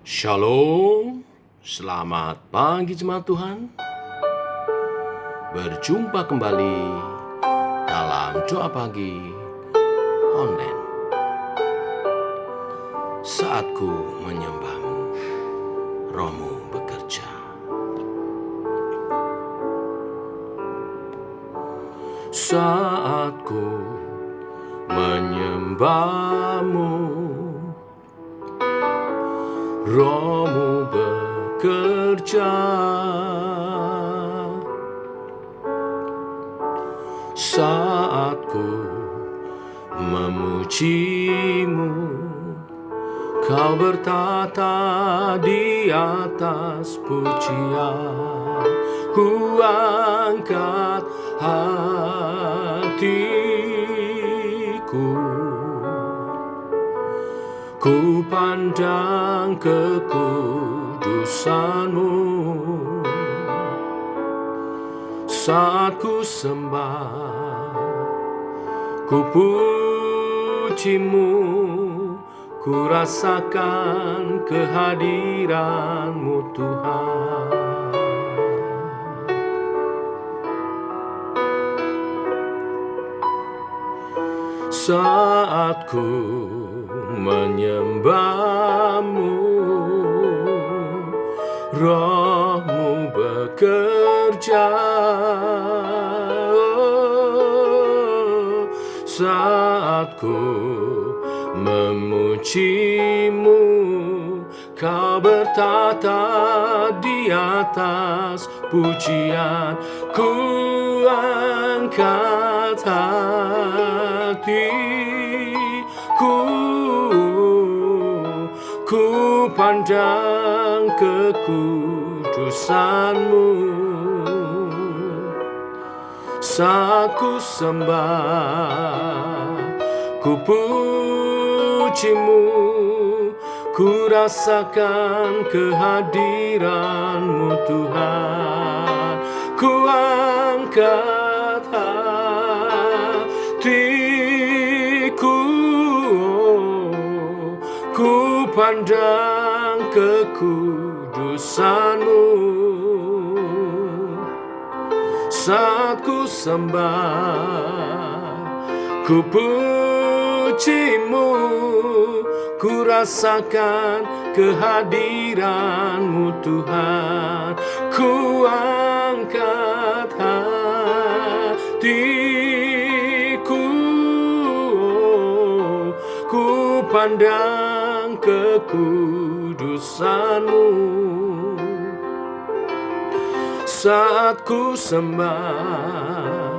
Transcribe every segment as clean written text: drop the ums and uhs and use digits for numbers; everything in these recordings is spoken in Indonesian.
Shalom, selamat pagi jemaat Tuhan. Berjumpa kembali dalam doa pagi online. Saatku menyembahmu, rohmu bekerja. Saatku menyembahmu, rohmu bekerja. Saatku memujimu, kau bertata di atas pujian. Ku angkat hatiku, ku pandang kekudusanmu. Saat ku sembah, ku pujimu, ku rasakan kehadiranmu Tuhan. Saat ku menyembahmu, rohmu bekerja. Saat ku memujimu, kau bertata di atas pujian. Ku angkat hatiku, ku pandang kekudusanmu. Saat ku sembah, ku pujimu, ku rasakan kehadiranmu Tuhan. Ku angkat hatiku, ku pandang kekudusanmu. Saat ku sembah, ku pujimu, ku rasakan kehadiranmu Tuhan. Ku angkat hatiku, ku pandang kekudusanmu. Saat ku sembah,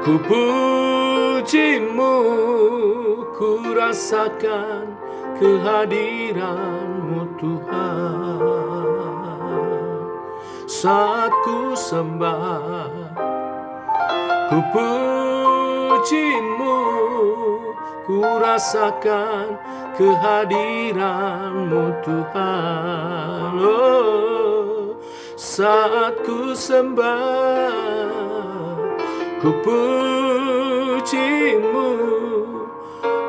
ku pujimu, ku rasakan kehadiranmu Tuhan. Saat ku sembah, ku pujimu, ku rasakan kehadiranmu Tuhan. Oh, saat ku sembah, ku pujimu,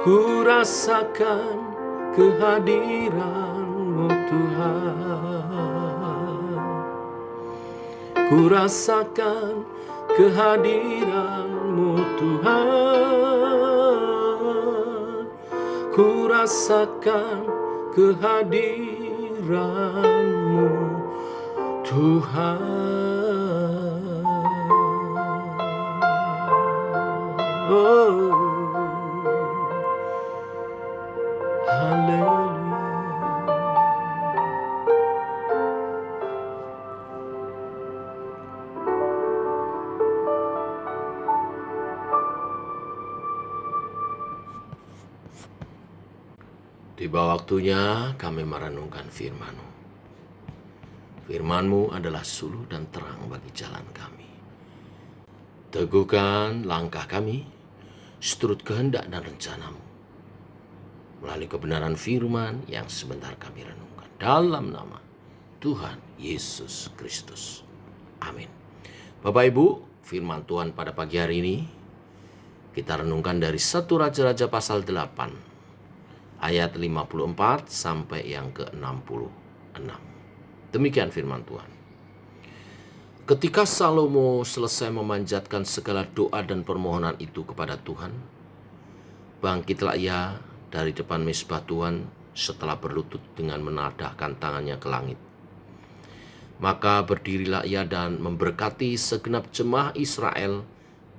ku rasakan kehadiranmu Tuhan. Ku rasakan kehadiranmu Tuhan. Ku rasakan kehadiranmu Tuhan. Oh, haleluya. Tiba waktunya kami merenungkan firman-Mu. Firman-Mu adalah suluh dan terang bagi jalan kami. Teguhkan langkah kami, seturut kehendak dan rencana-Mu. Melalui kebenaran firman yang sebentar kami renungkan. Dalam nama Tuhan Yesus Kristus. Amin. Bapak Ibu, firman Tuhan pada pagi hari ini kita renungkan dari 1 Raja-Raja pasal 8 ayat 54 sampai yang ke-66. Demikian firman Tuhan. Ketika Salomo selesai memanjatkan segala doa dan permohonan itu kepada Tuhan, bangkitlah ia dari depan mezbah Tuhan setelah berlutut dengan menadahkan tangannya ke langit. Maka berdirilah ia dan memberkati segenap jemaah Israel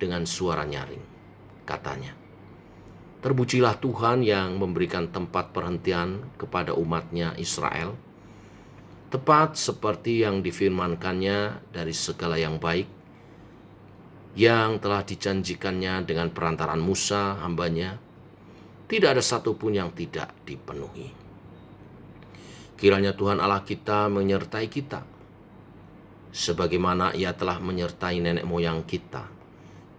dengan suara nyaring. Katanya, "Terpujilah Tuhan yang memberikan tempat perhentian kepada umatnya Israel, tepat seperti yang difirmankannya dari segala yang baik, yang telah dijanjikannya dengan perantaran Musa hambanya, tidak ada satupun yang tidak dipenuhi. Kiranya Tuhan Allah kita menyertai kita, sebagaimana ia telah menyertai nenek moyang kita.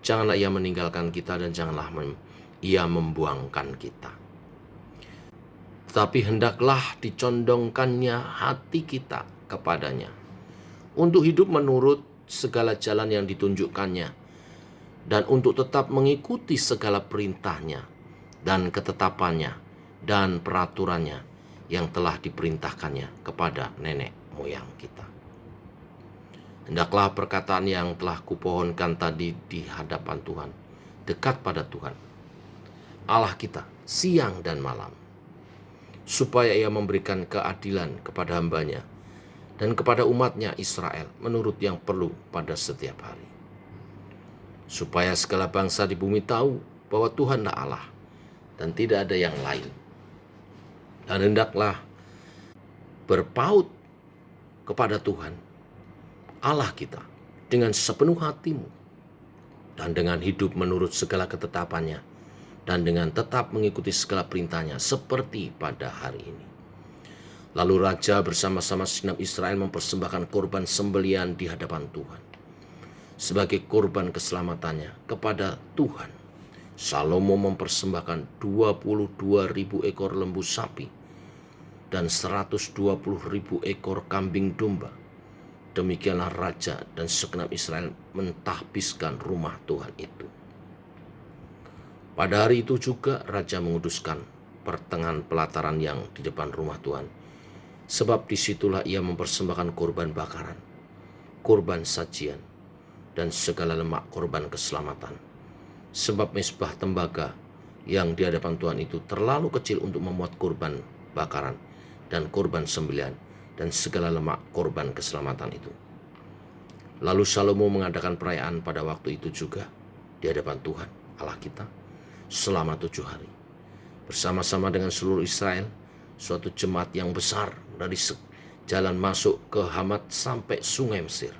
Janganlah ia meninggalkan kita dan janganlah ia membuangkan kita. Tetapi hendaklah dicondongkannya hati kita kepadanya, untuk hidup menurut segala jalan yang ditunjukkannya, dan untuk tetap mengikuti segala perintahnya, dan ketetapannya, dan peraturannya yang telah diperintahkannya kepada nenek moyang kita. Hendaklah perkataan yang telah kupohonkan tadi di hadapan Tuhan, dekat pada Tuhan, Allah kita, siang dan malam, supaya ia memberikan keadilan kepada hambanya dan kepada umatnya Israel menurut yang perlu pada setiap hari. Supaya segala bangsa di bumi tahu bahwa Tuhanlah Allah dan tidak ada yang lain. Dan hendaklah berpaut kepada Tuhan, Allah kita, dengan sepenuh hatimu, dan dengan hidup menurut segala ketetapannya, dan dengan tetap mengikuti segala perintahnya seperti pada hari ini." Lalu raja bersama-sama segenap Israel mempersembahkan korban sembelian di hadapan Tuhan sebagai korban keselamatannya kepada Tuhan. Salomo mempersembahkan 22.000 ekor lembu sapi dan 120.000 ekor kambing domba. Demikianlah raja dan segenap Israel mentahbiskan rumah Tuhan itu. Pada hari itu juga raja menguduskan pertengahan pelataran yang di depan rumah Tuhan, sebab disitulah ia mempersembahkan korban bakaran, korban sajian, dan segala lemak korban keselamatan. Sebab mezbah tembaga yang di hadapan Tuhan itu terlalu kecil untuk memuat korban bakaran dan korban sembelihan dan segala lemak korban keselamatan itu. Lalu Salomo mengadakan perayaan pada waktu itu juga di hadapan Tuhan Allah kita selama 7 hari, bersama-sama dengan seluruh Israel, suatu jemaat yang besar dari jalan masuk ke Hamat sampai sungai Mesir.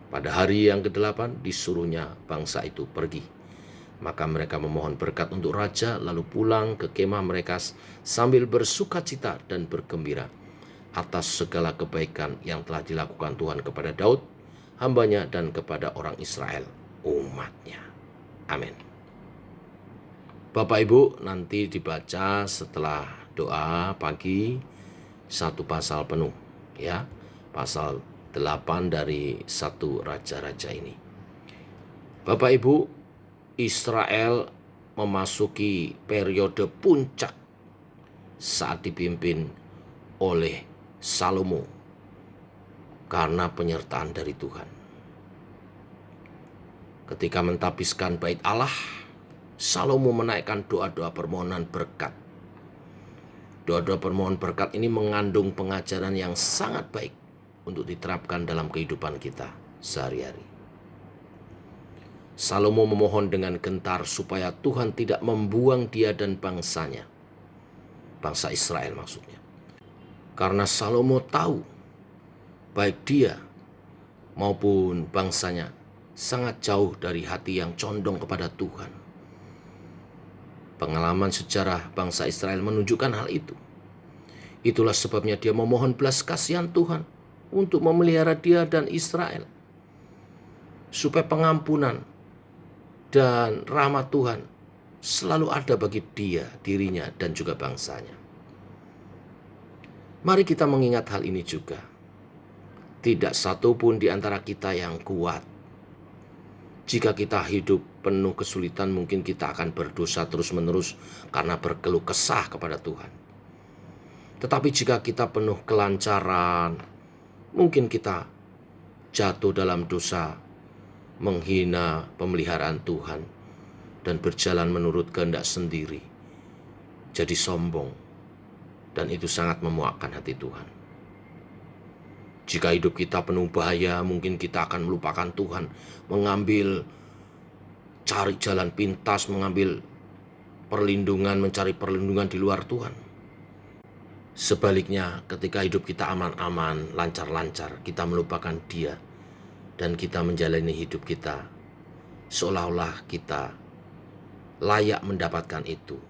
Pada hari yang ke-8 disuruhnya bangsa itu pergi. Maka mereka memohon berkat untuk raja, lalu pulang ke kemah mereka sambil bersuka cita dan bergembira atas segala kebaikan yang telah dilakukan Tuhan kepada Daud, hambanya, dan kepada orang Israel, umatnya. Amin. Bapak Ibu, nanti dibaca setelah doa pagi satu pasal penuh, ya, pasal 8 dari 1 Raja-Raja ini. Bapak Ibu, Israel memasuki periode puncak saat dipimpin oleh Salomo karena penyertaan dari Tuhan. Ketika mentahbiskan bait Allah, Salomo menaikkan doa-doa permohonan berkat. Doa-doa permohonan berkat ini mengandung pengajaran yang sangat baik untuk diterapkan dalam kehidupan kita sehari-hari. Salomo memohon dengan gentar supaya Tuhan tidak membuang dia dan bangsanya, bangsa Israel maksudnya. Karena Salomo tahu baik dia maupun bangsanya sangat jauh dari hati yang condong kepada Tuhan. Pengalaman sejarah bangsa Israel menunjukkan hal itu. Itulah sebabnya dia memohon belas kasihan Tuhan untuk memelihara dia dan Israel, supaya pengampunan dan rahmat Tuhan selalu ada bagi dia, dirinya, dan juga bangsanya. Mari kita mengingat hal ini juga. Tidak satu pun di antara kita yang kuat. Jika kita hidup penuh kesulitan, mungkin kita akan berdosa terus-menerus karena berkeluh kesah kepada Tuhan. Tetapi jika kita penuh kelancaran, mungkin kita jatuh dalam dosa, menghina pemeliharaan Tuhan, dan berjalan menurut kehendak sendiri, jadi sombong, dan itu sangat memuakkan hati Tuhan. Jika hidup kita penuh bahaya, mungkin kita akan melupakan Tuhan, cari jalan pintas, mencari perlindungan di luar Tuhan. Sebaliknya, ketika hidup kita aman-aman, lancar-lancar, kita melupakan Dia, dan kita menjalani hidup kita seolah-olah kita layak mendapatkan itu,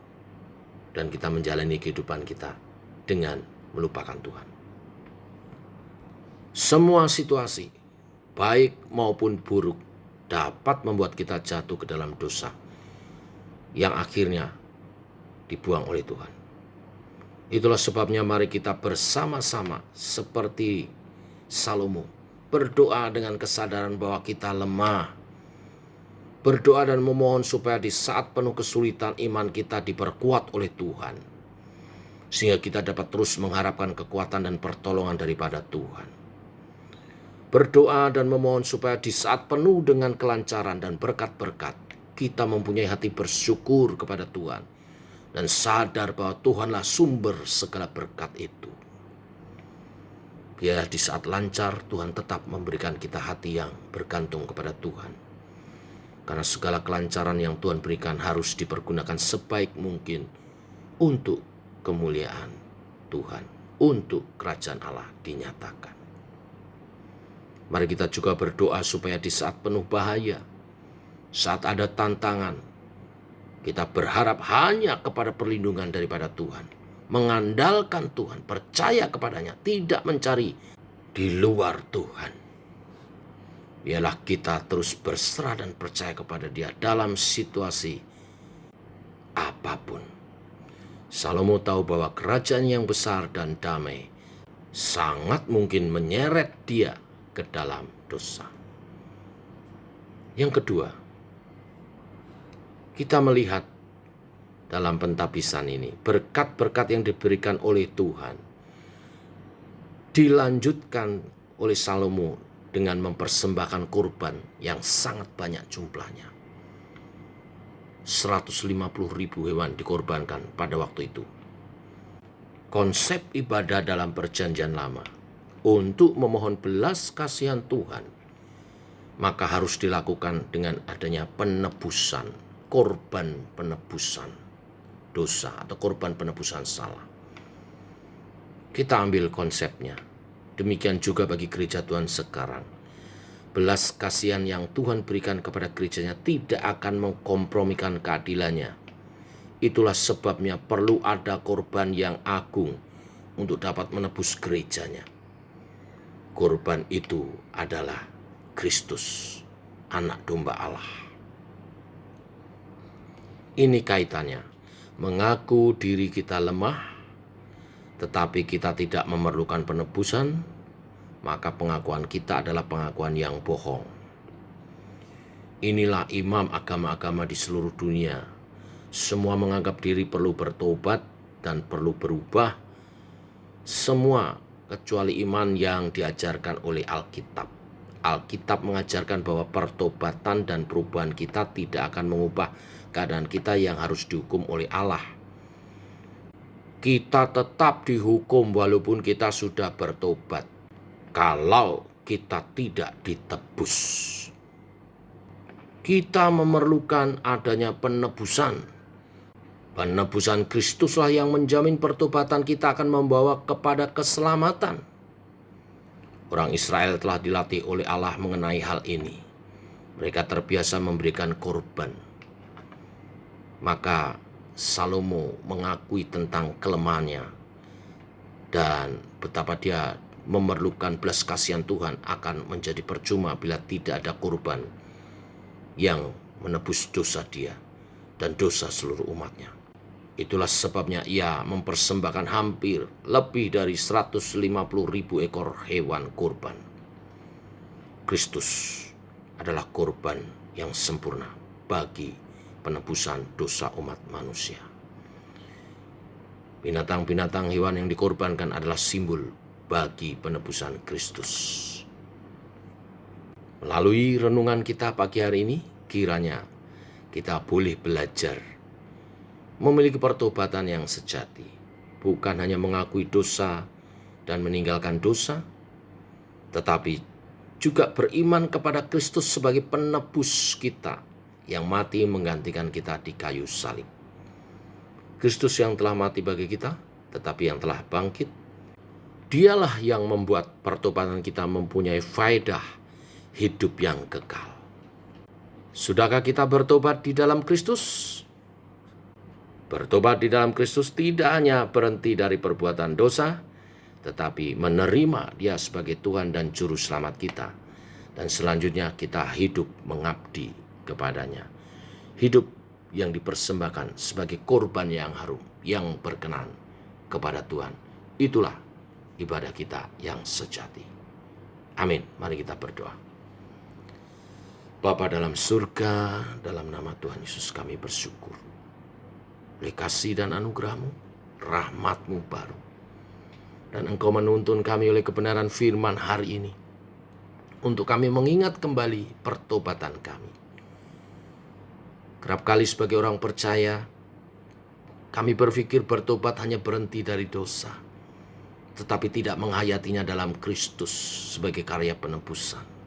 dan kita menjalani kehidupan kita dengan melupakan Tuhan. Semua situasi, baik maupun buruk, dapat membuat kita jatuh ke dalam dosa yang akhirnya dibuang oleh Tuhan. Itulah sebabnya mari kita bersama-sama seperti Salomo berdoa dengan kesadaran bahwa kita lemah. Berdoa dan memohon supaya di saat penuh kesulitan iman kita diperkuat oleh Tuhan, sehingga kita dapat terus mengharapkan kekuatan dan pertolongan daripada Tuhan. Berdoa dan memohon supaya di saat penuh dengan kelancaran dan berkat-berkat, kita mempunyai hati bersyukur kepada Tuhan dan sadar bahwa Tuhanlah sumber segala berkat itu. Biar di saat lancar, Tuhan tetap memberikan kita hati yang bergantung kepada Tuhan. Karena segala kelancaran yang Tuhan berikan harus dipergunakan sebaik mungkin untuk kemuliaan Tuhan, untuk kerajaan Allah dinyatakan. Mari kita juga berdoa supaya di saat penuh bahaya, saat ada tantangan, kita berharap hanya kepada perlindungan daripada Tuhan, mengandalkan Tuhan, percaya kepadanya, tidak mencari di luar Tuhan. Biarlah kita terus berserah dan percaya kepada Dia dalam situasi apapun. Salomo tahu bahwa kerajaan yang besar dan damai sangat mungkin menyeret dia ke dalam dosa. Yang kedua, kita melihat dalam pentabisan ini, berkat-berkat yang diberikan oleh Tuhan dilanjutkan oleh Salomo dengan mempersembahkan kurban yang sangat banyak jumlahnya. 150.000 hewan dikorbankan pada waktu itu. Konsep ibadah dalam perjanjian lama untuk memohon belas kasihan Tuhan, maka harus dilakukan dengan adanya penebusan, korban penebusan dosa atau korban penebusan salah. Kita ambil konsepnya. Demikian juga bagi gereja Tuhan sekarang. Belas kasihan yang Tuhan berikan kepada gerejanya tidak akan mengkompromikan keadilannya. Itulah sebabnya perlu ada korban yang agung untuk dapat menebus gerejanya. Korban itu adalah Kristus, anak domba Allah. Ini kaitannya, mengaku diri kita lemah, tetapi kita tidak memerlukan penebusan, maka pengakuan kita adalah pengakuan yang bohong. Inilah imam agama-agama di seluruh dunia. Semua menganggap diri perlu bertobat dan perlu berubah. Semua kecuali iman yang diajarkan oleh Alkitab. Alkitab mengajarkan bahwa pertobatan dan perubahan kita tidak akan mengubah keadaan kita yang harus dihukum oleh Allah. Kita tetap dihukum walaupun kita sudah bertobat, kalau kita tidak ditebus. Kita memerlukan adanya penebusan. Penebusan Kristuslah yang menjamin pertobatan kita akan membawa kepada keselamatan. Orang Israel telah dilatih oleh Allah mengenai hal ini. Mereka terbiasa memberikan korban. Maka Salomo mengakui tentang kelemahannya dan betapa dia memerlukan belas kasihan Tuhan akan menjadi percuma bila tidak ada korban yang menebus dosa dia dan dosa seluruh umatnya. Itulah sebabnya ia mempersembahkan hampir lebih dari 150.000 ekor hewan kurban. Kristus adalah korban yang sempurna bagi penebusan dosa umat manusia. Binatang-binatang hewan yang dikorbankan adalah simbol bagi penebusan Kristus. Melalui renungan kita pagi hari ini, kiranya kita boleh belajar memiliki pertobatan yang sejati, bukan hanya mengakui dosa dan meninggalkan dosa, tetapi juga beriman kepada Kristus sebagai penebus kita yang mati menggantikan kita di kayu salib. Kristus yang telah mati bagi kita, tetapi yang telah bangkit, dialah yang membuat pertobatan kita mempunyai faedah hidup yang kekal. Sudahkah kita bertobat di dalam Kristus? Bertobat di dalam Kristus tidak hanya berhenti dari perbuatan dosa, tetapi menerima Dia sebagai Tuhan dan Juru Selamat kita. Dan selanjutnya kita hidup mengabdi kepadanya. Hidup yang dipersembahkan sebagai korban yang harum, yang berkenan kepada Tuhan. Itulah ibadah kita yang sejati. Amin. Mari kita berdoa. Bapa dalam surga, dalam nama Tuhan Yesus kami bersyukur. Oleh kasih dan anugerah-Mu, rahmat-Mu baru. Dan Engkau menuntun kami oleh kebenaran firman hari ini, untuk kami mengingat kembali pertobatan kami. Kerap kali sebagai orang percaya, kami berpikir bertobat hanya berhenti dari dosa, tetapi tidak menghayatinya dalam Kristus sebagai karya penebusan.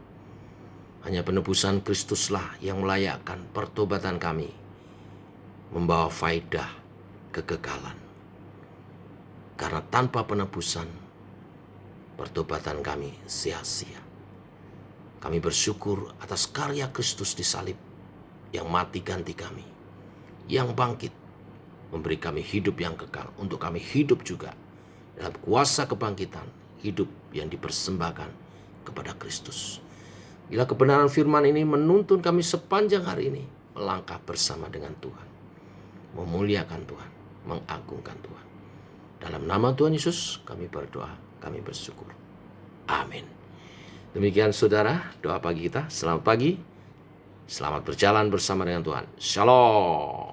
Hanya penebusan Kristuslah yang melayakkan pertobatan kami membawa faedah kekekalan. Karena tanpa penebusan, pertobatan kami sia-sia. Kami bersyukur atas karya Kristus di salib yang mati ganti kami, yang bangkit memberi kami hidup yang kekal, untuk kami hidup juga dalam kuasa kebangkitan, hidup yang dipersembahkan kepada Kristus. Bila kebenaran firman ini menuntun kami sepanjang hari ini melangkah bersama dengan Tuhan, memuliakan Tuhan, mengagungkan Tuhan. Dalam nama Tuhan Yesus kami berdoa, kami bersyukur. Amin. Demikian saudara, doa pagi kita. Selamat pagi, selamat berjalan bersama dengan Tuhan. Shalom.